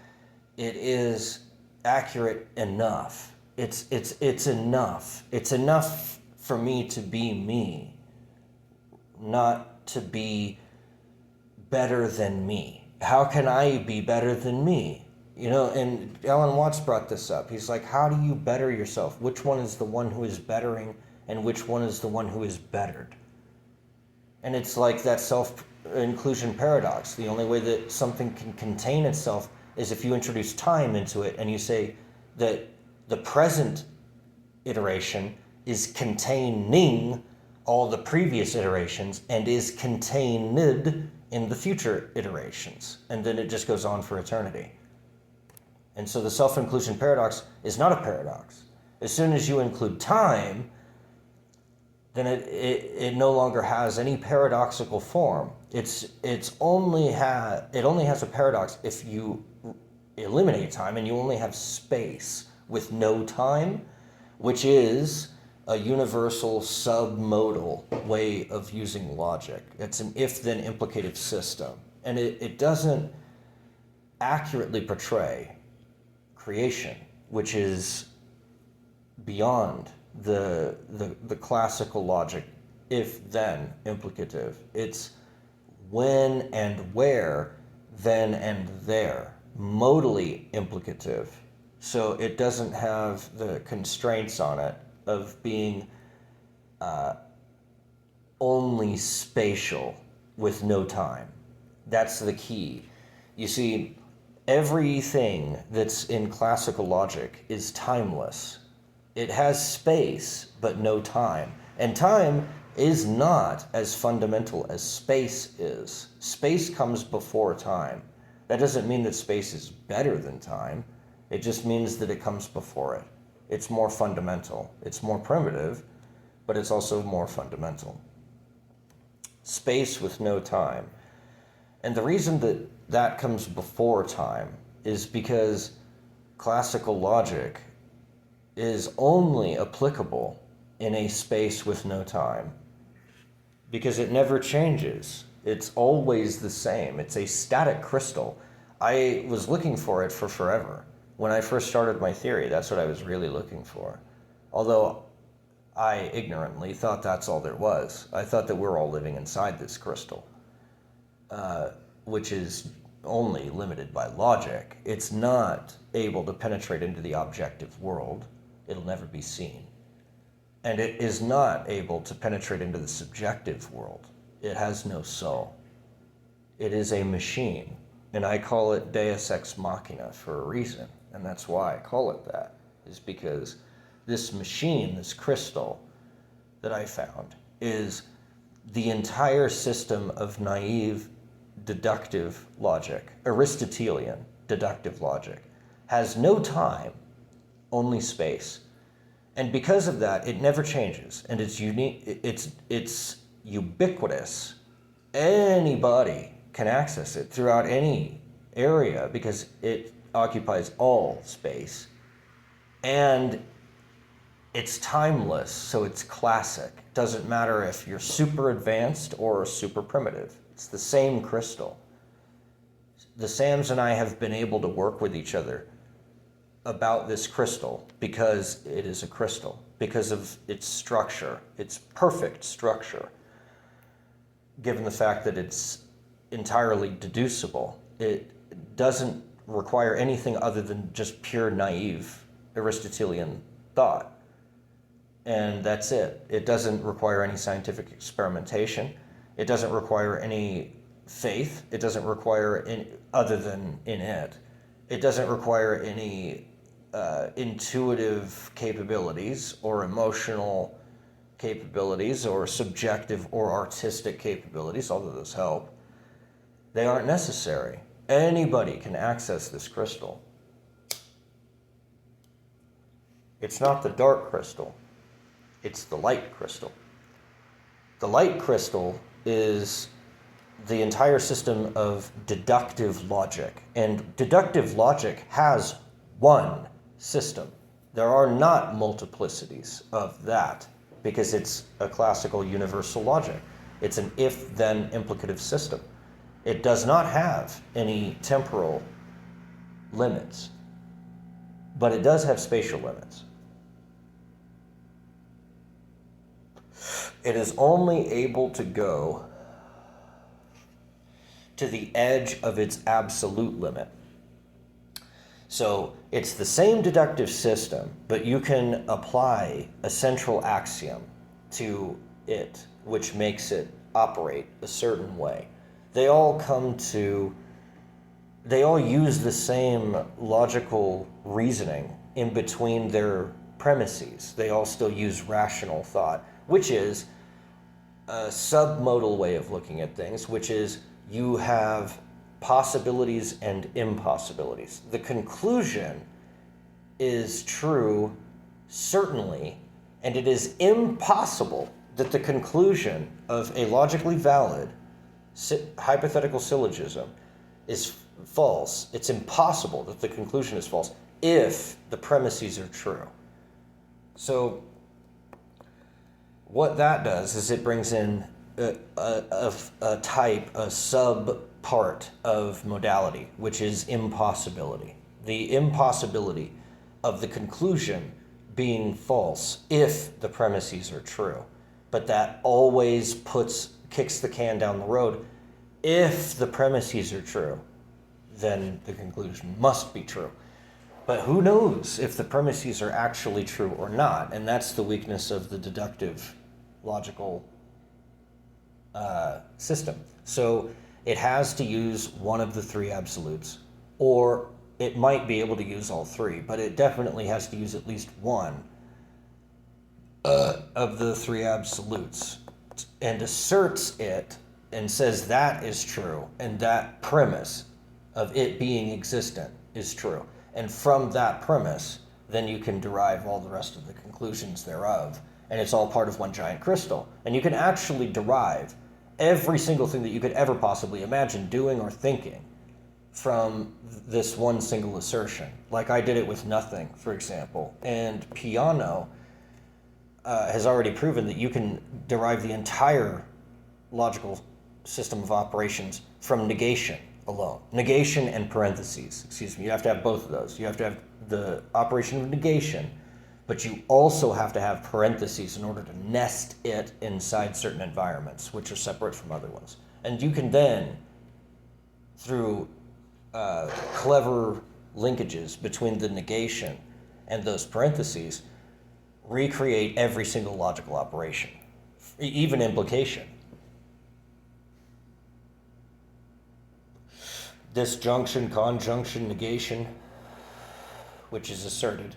it is accurate enough. It's enough. It's enough for me to be me, not to be better than me. How can I be better than me? You know, and Alan Watts brought this up. He's like, how do you better yourself? Which one is the one who is bettering and which one is the one who is bettered? And it's like that self-inclusion paradox. The only way that something can contain itself is if you introduce time into it and you say that the present iteration is containing all the previous iterations and is contained in the future iterations. And then it just goes on for eternity. And so the self-inclusion paradox is not a paradox. As soon as you include time, then it no longer has any paradoxical form. It only has a paradox if you eliminate time and you only have space with no time, which is a universal submodal way of using logic. It's an if-then implicative system. And it doesn't accurately portray creation, which is beyond the classical logic if-then implicative. It's when and where, then and there, modally implicative. So it doesn't have the constraints on it of being only spatial with no time. That's the key. You see, everything that's in classical logic is timeless. It has space, but no time. And time is not as fundamental as space is. Space comes before time. That doesn't mean that space is better than time. It just means that it comes before it. It's more fundamental. It's more primitive, but it's also more fundamental. Space with no time. And the reason that that comes before time is because classical logic is only applicable in a space with no time, because it never changes. It's always the same. It's a static crystal. I was looking for it for forever. When I first started my theory, that's what I was really looking for. Although I ignorantly thought that's all there was. I thought that we're all living inside this crystal, which is only limited by logic. It's not able to penetrate into the objective world. It'll never be seen. And it is not able to penetrate into the subjective world. It has no soul. It is a machine. And I call it Deus Ex Machina for a reason. And that's why I call it that, is because this machine, this crystal that I found, is the entire system of naive deductive logic, Aristotelian deductive logic, has no time, only space. And because of that, it never changes, and it's unique. It's ubiquitous. Anybody can access it throughout any area because it occupies all space, and it's timeless, so it's classic. Doesn't matter if you're super advanced or super primitive. It's the same crystal. The Sams and I have been able to work with each other about this crystal because it is a crystal, because of its structure, its perfect structure, given the fact that it's entirely deducible. It doesn't require anything other than just pure naive Aristotelian thought. And that's it. It doesn't require any scientific experimentation. It doesn't require any faith. It doesn't require any other than in it. It doesn't require any intuitive capabilities or emotional capabilities or subjective or artistic capabilities, although those help. They aren't necessary. Anybody can access this crystal. It's not the dark crystal. It's the light crystal. The light crystal is the entire system of deductive logic. And deductive logic has one system. There are not multiplicities of that because it's a classical universal logic. It's an if-then implicative system. It does not have any temporal limits, but it does have spatial limits. It is only able to go to the edge of its absolute limit. So it's the same deductive system, but you can apply a central axiom to it, which makes it operate a certain way. They all use the same logical reasoning in between their premises. They all still use rational thought, which is a submodal way of looking at things, which is you have possibilities and impossibilities. The conclusion is true, certainly, and it is impossible that the conclusion of a logically valid hypothetical syllogism is false. It's impossible that the conclusion is false if the premises are true. So what that does is it brings in a type, a sub-part of modality, which is impossibility. The impossibility of the conclusion being false if the premises are true. But that always kicks the can down the road. If the premises are true, then the conclusion must be true. But who knows if the premises are actually true or not? And that's the weakness of the deductive logical system. So it has to use one of the three absolutes, or it might be able to use all three, but it definitely has to use at least one of the three absolutes, and asserts it and says that is true, and that premise of it being existent is true. And from that premise, then you can derive all the rest of the conclusions thereof. And it's all part of one giant crystal. And you can actually derive every single thing that you could ever possibly imagine doing or thinking from this one single assertion. Like I did it with nothing, for example. And Peano has already proven that you can derive the entire logical system of operations from negation alone. Negation and parentheses, excuse me. You have to have both of those. You have to have the operation of negation, but you also have to have parentheses in order to nest it inside certain environments, which are separate from other ones. And you can then, through clever linkages between the negation and those parentheses, recreate every single logical operation, even implication. Disjunction, conjunction, negation, which is asserted,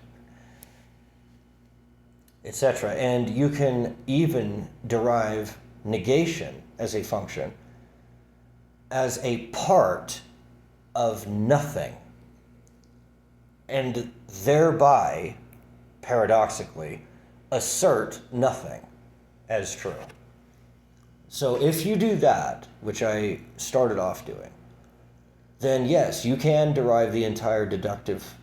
etc. And you can even derive negation as a function, as a part of nothing, and thereby, paradoxically, assert nothing as true. So if you do that, which I started off doing, then yes, you can derive the entire deductive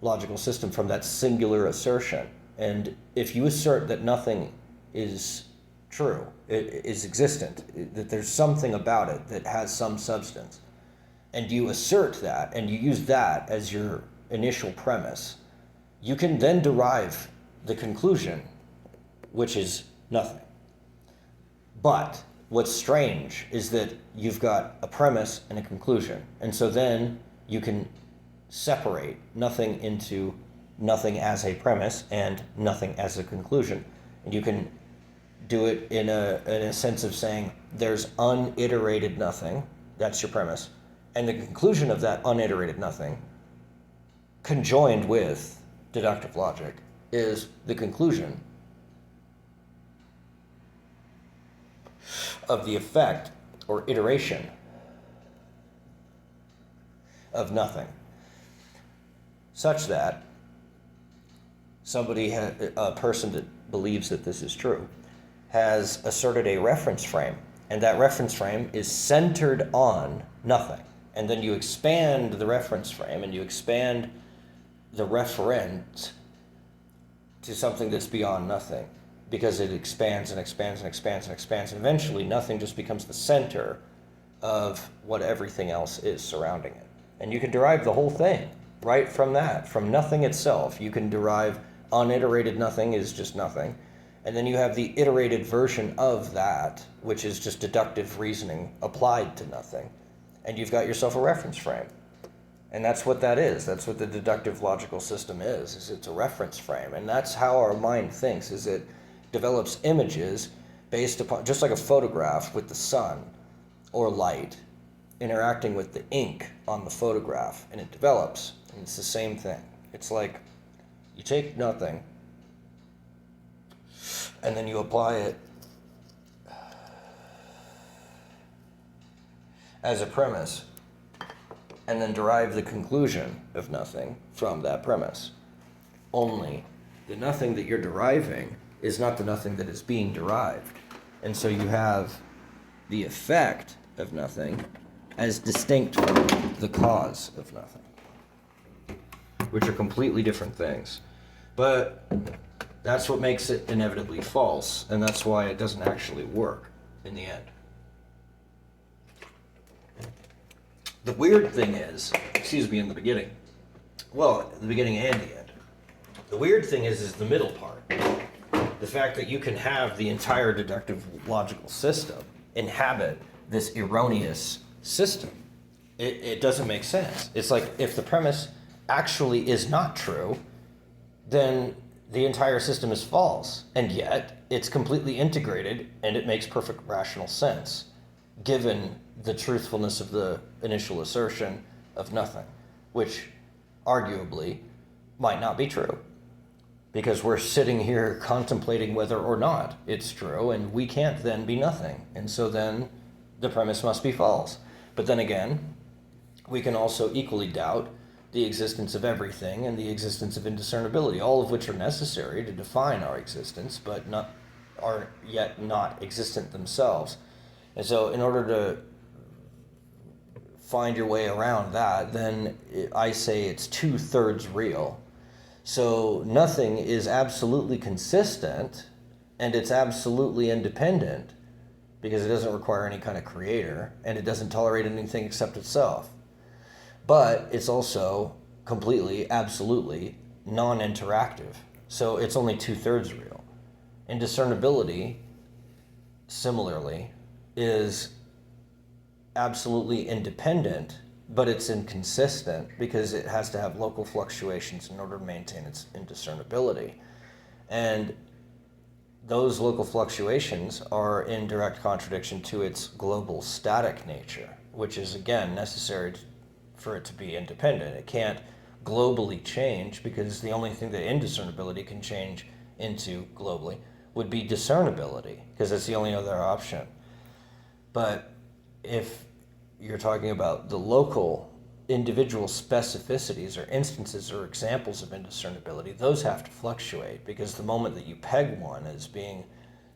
logical system from that singular assertion. And if you assert that nothing is true, it is existent, that there's something about it that has some substance, and you assert that and you use that as your initial premise, you can then derive the conclusion, which is nothing. But what's strange is that you've got a premise and a conclusion. And so then you can separate nothing into nothing as a premise and nothing as a conclusion. And you can do it in a sense of saying there's uniterated nothing, that's your premise, and the conclusion of that uniterated nothing, conjoined with deductive logic, is the conclusion of the effect or iteration of nothing, such that a person that believes that this is true has asserted a reference frame, and that reference frame is centered on nothing. And then you expand the reference frame and you expand the referent to something that's beyond nothing, because it expands and expands and expands and expands, and eventually nothing just becomes the center of what everything else is surrounding it. And you can derive the whole thing right from that, from nothing itself. You can derive uniterated nothing is just nothing, and then you have the iterated version of that, which is just deductive reasoning applied to nothing, and you've got yourself a reference frame. And that's what that is. That's what the deductive logical system is it's a reference frame. And that's how our mind thinks, is it develops images based upon, just like a photograph with the sun or light interacting with the ink on the photograph, and it develops. And it's the same thing. It's like you take nothing and then you apply it as a premise, and then derive the conclusion of nothing from that premise. Only the nothing that you're deriving is not the nothing that is being derived. And so you have the effect of nothing as distinct from the cause of nothing, which are completely different things. But that's what makes it inevitably false, and that's why it doesn't actually work in the end. The weird thing is, in the beginning. Well, the beginning and the end. The weird thing is the middle part. The fact that you can have the entire deductive logical system inhabit this erroneous system. It doesn't make sense. It's like if the premise actually is not true, then the entire system is false. And yet, it's completely integrated and it makes perfect rational sense, given the truthfulness of the initial assertion of nothing, which arguably might not be true, because we're sitting here contemplating whether or not it's true, and we can't then be nothing, and so then the premise must be false. But then again, we can also equally doubt the existence of everything and the existence of indiscernibility, all of which are necessary to define our existence, but are yet not existent themselves. And so in order to find your way around that, then I say it's 2/3 real. So nothing is absolutely consistent, and it's absolutely independent, because it doesn't require any kind of creator, and it doesn't tolerate anything except itself. But it's also completely, absolutely non-interactive. So it's only 2/3 real. Indiscernibility, similarly, is absolutely independent, but it's inconsistent because it has to have local fluctuations in order to maintain its indiscernibility. And those local fluctuations are in direct contradiction to its global static nature, which is, again, necessary for it to be independent. It can't globally change, because the only thing that indiscernibility can change into globally would be discernibility, because that's the only other option. But if you're talking about the local individual specificities or instances or examples of indiscernibility, those have to fluctuate, because the moment that you peg one as being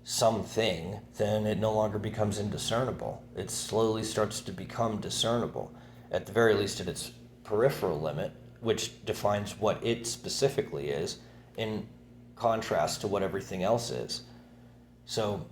something, then it no longer becomes indiscernible. It slowly starts to become discernible, at the very least at its peripheral limit, which defines what it specifically is in contrast to what everything else is. So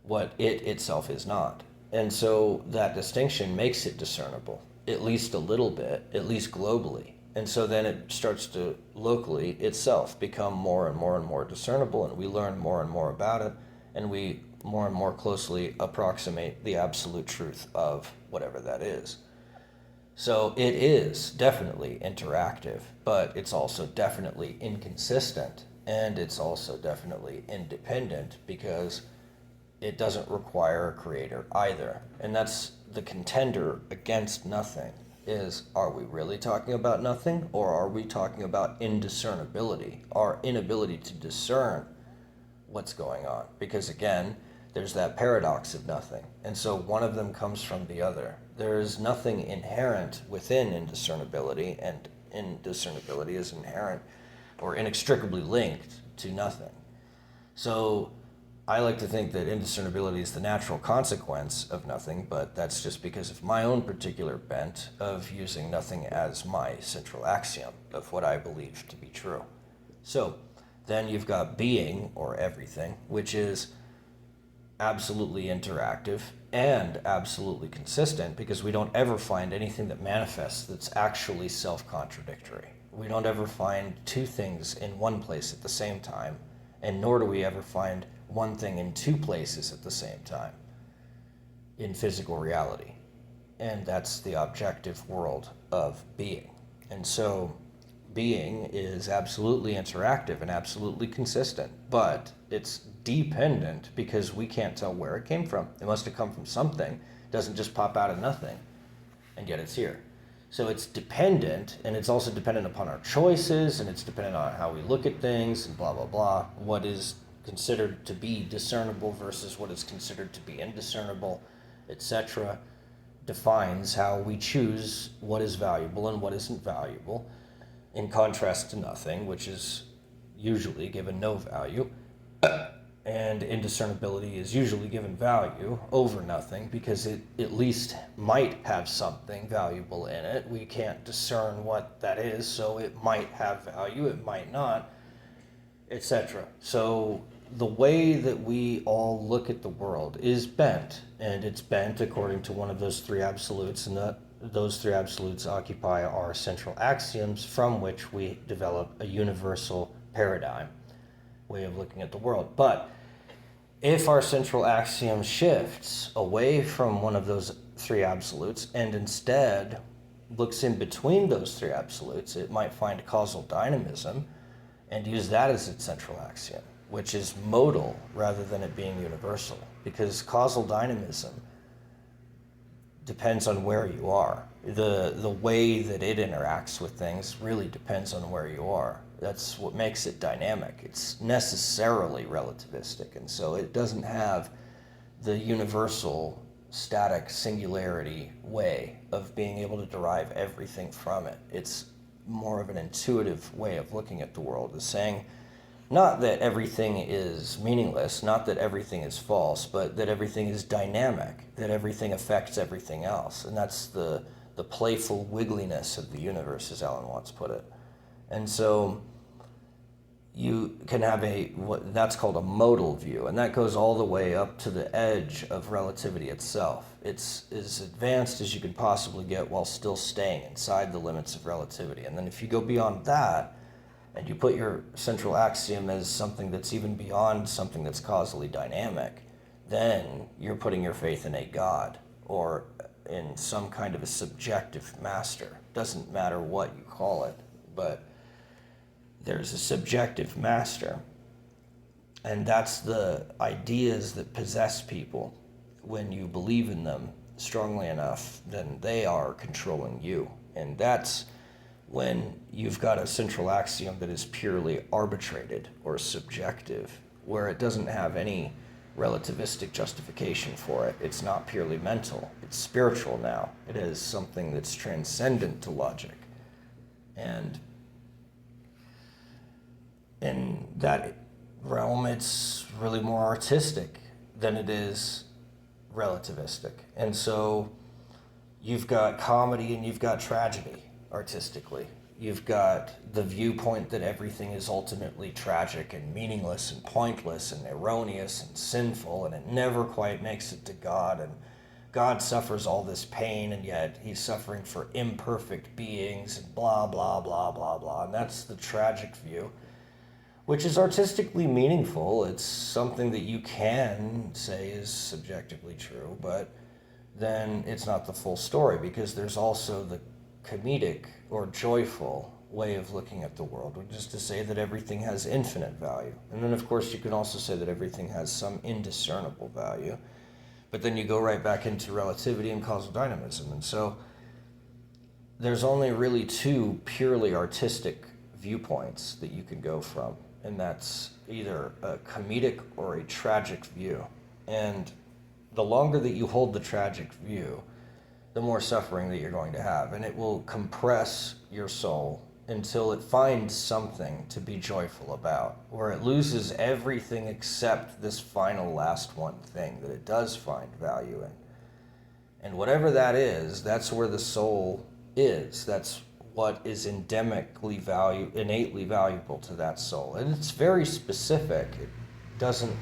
what it itself is not. And so that distinction makes it discernible, at least a little bit, at least globally. And so then it starts to locally itself become more and more and more discernible, and we learn more and more about it, and we more and more closely approximate the absolute truth of whatever that is. So it is definitely interactive, but it's also definitely inconsistent, and it's also definitely independent, because it doesn't require a creator either. And that's the contender against nothing, is, are we really talking about nothing, or are we talking about indiscernibility, our inability to discern what's going on? Because again, there's that paradox of nothing. And so one of them comes from the other. There is nothing inherent within indiscernibility, and indiscernibility is inherent or inextricably linked to nothing. So I like to think that indiscernibility is the natural consequence of nothing, but that's just because of my own particular bent of using nothing as my central axiom of what I believe to be true. So then you've got being, or everything, which is absolutely interactive and absolutely consistent, because we don't ever find anything that manifests that's actually self-contradictory. We don't ever find two things in one place at the same time, and nor do we ever find one thing in two places at the same time in physical reality. And that's the objective world of being. And so being is absolutely interactive and absolutely consistent, but it's dependent, because we can't tell where it came from. It must have come from something. It doesn't just pop out of nothing, and yet it's here. So it's dependent, and it's also dependent upon our choices, and it's dependent on how we look at things, and blah, blah, blah. What is considered to be discernible versus what is considered to be indiscernible, etc., defines how we choose what is valuable and what isn't valuable, in contrast to nothing, which is usually given no value. And indiscernibility is usually given value over nothing, because it at least might have something valuable in it. We can't discern what that is, so it might have value, it might not, etc. So the way that we all look at the world is bent, and it's bent according to one of those three absolutes, and those three absolutes occupy our central axioms, from which we develop a universal paradigm way of looking at the world. But if our central axiom shifts away from one of those three absolutes and instead looks in between those three absolutes, it might find causal dynamism and use that as its central axiom, which is modal rather than it being universal, because causal dynamism depends on where you are. The way that it interacts with things really depends on where you are. That's what makes it dynamic. It's necessarily relativistic, and so it doesn't have the universal static singularity way of being able to derive everything from it. It's more of an intuitive way of looking at the world, is saying not that everything is meaningless, not that everything is false, but that everything is dynamic, that everything affects everything else. And that's the playful wiggliness of the universe, as Alan Watts put it. And so you can have what that's called a modal view, and that goes all the way up to the edge of relativity itself. It's as advanced as you can possibly get while still staying inside the limits of relativity. And then if you go beyond that, and you put your central axiom as something that's even beyond something that's causally dynamic, then you're putting your faith in a God, or in some kind of a subjective master. Doesn't matter what you call it, but there's a subjective master. And that's the ideas that possess people. When you believe in them strongly enough, then they are controlling you. And that's when you've got a central axiom that is purely arbitrated or subjective, where it doesn't have any relativistic justification for it. It's not purely mental, it's spiritual now. It is something that's transcendent to logic. And in that realm, it's really more artistic than it is relativistic. And so you've got comedy and you've got tragedy artistically. You've got the viewpoint that everything is ultimately tragic and meaningless and pointless and erroneous and sinful, and it never quite makes it to God, and God suffers all this pain, and yet he's suffering for imperfect beings, and blah, blah, blah, blah, blah. And that's the tragic view, which is artistically meaningful. It's something that you can say is subjectively true, but then it's not the full story, because there's also the comedic or joyful way of looking at the world, which is to say that everything has infinite value. And then, of course, you can also say that everything has some indiscernible value. But then you go right back into relativity and causal dynamism. And so there's only really two purely artistic viewpoints that you can go from, and that's either a comedic or a tragic view. And the longer that you hold the tragic view, the more suffering that you're going to have, and it will compress your soul until it finds something to be joyful about, where it loses everything except this final last one thing that it does find value in. And whatever that is, that's where the soul is. That's what is innately valuable to that soul. And it's very specific. It doesn't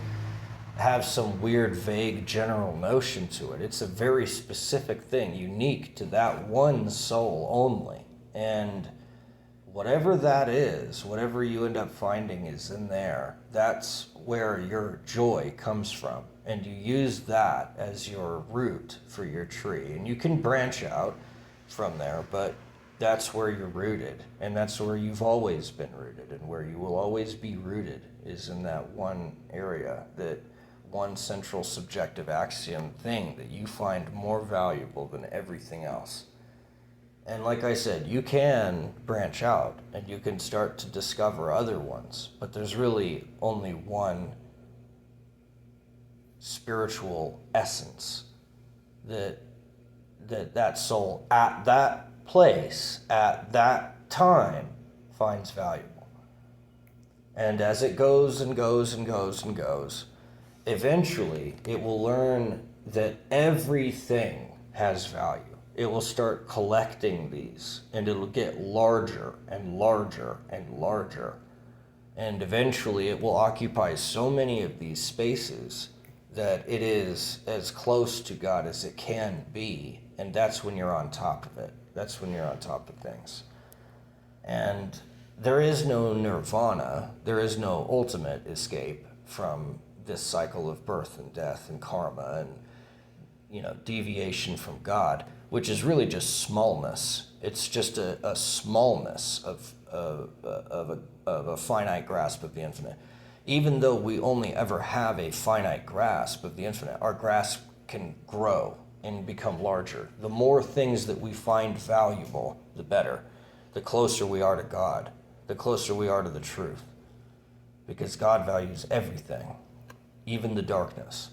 have some weird, vague, general notion to it. It's a very specific thing, unique to that one soul only. And whatever that is, whatever you end up finding is in there, that's where your joy comes from. And you use that as your root for your tree. And you can branch out from there, but that's where you're rooted. And that's where you've always been rooted, and where you will always be rooted is in that one area, that one central subjective axiom thing that you find more valuable than everything else. And like I said, you can branch out and you can start to discover other ones, but there's really only one spiritual essence that soul at that place, at that time, finds valuable. And as it goes and goes and goes and goes, eventually, it will learn that everything has value. It will start collecting these, and it'll get larger and larger and larger. And eventually, it will occupy so many of these spaces that it is as close to God as it can be. And that's when you're on top of it. That's when you're on top of things. And there is no nirvana. There is no ultimate escape from this cycle of birth and death and karma and, deviation from God, which is really just smallness. It's just a smallness of a finite grasp of the infinite. Even though we only ever have a finite grasp of the infinite, our grasp can grow and become larger. The more things that we find valuable, the better. The closer we are to God, the closer we are to the truth. Because God values everything, even the darkness.